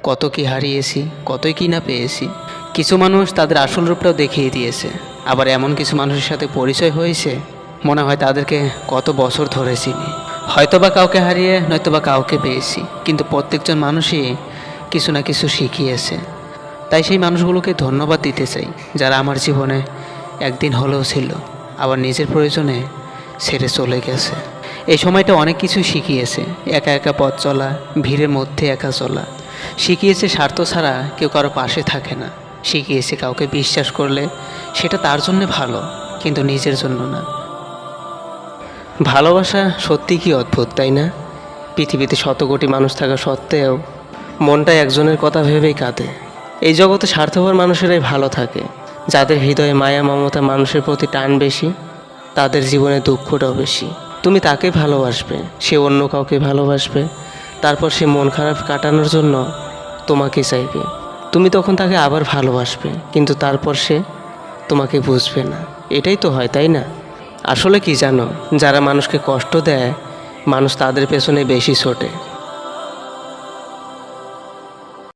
কত কি হারিয়েছি, কতই কি না পেয়েছি। কিছু মানুষ তাদের আসল রূপটাও দেখিয়ে দিয়েছে, আবার এমন কিছু মানুষের সাথে পরিচয় হয়েছে মনে হয় তাদেরকে কত বছর ধরে চিনি। হয়তোবা কাউকে হারিয়ে নয়তোবা কাউকে পেয়েছি, কিন্তু প্রত্যেকজন মানুষই কিছু না কিছু শিখিয়েছে। তাই সেই মানুষগুলোকে ধন্যবাদ দিতে চাই, যারা আমার জীবনে একদিন হলেও ছিল, আবার নিজের প্রয়োজনে ছেড়ে চলে গেছে। এই সময়টা অনেক কিছু শিখিয়েছে। একা একা পথ চলা, ভিড়ের মধ্যে একা চলা। শিখিয়েছে স্বার্থ ছাড়া কেউ কারো পাশে থাকে না। শিখিয়েছে কাউকে বিশ্বাস করলে সেটা তার জন্য ভালো, কিন্তু নিজের জন্য না। ভালোবাসা সত্যি কি অদ্ভুত, তাই না? পৃথিবীতে শত কোটি মানুষ থাকা সত্ত্বেও মনটা একজনের কথা ভেবেই কাঁদে। এই জগতে স্বার্থপর মানুষেরাই ভালো থাকে। যাদের হৃদয়ে মায়া মমতা, মানুষের প্রতি টান বেশি, তাদের জীবনে দুঃখটাও বেশি। তুমি তাকে ভালোবাসবে, সে অন্য কাউকে ভালোবাসবে, তারপর সে মন খারাপ কাটানোর জন্য তোমাকে চাইবে। তুমি তখন তাকে আবার ভালোবাসবে, কিন্তু তারপর সে তোমাকে বুঝবে না। এটাই তো হয়, তাই না? আসলে কি জানো, যারা মানুষকে কষ্ট দেয়, মানুষ তাদের পেছনে বেশি ছোটে।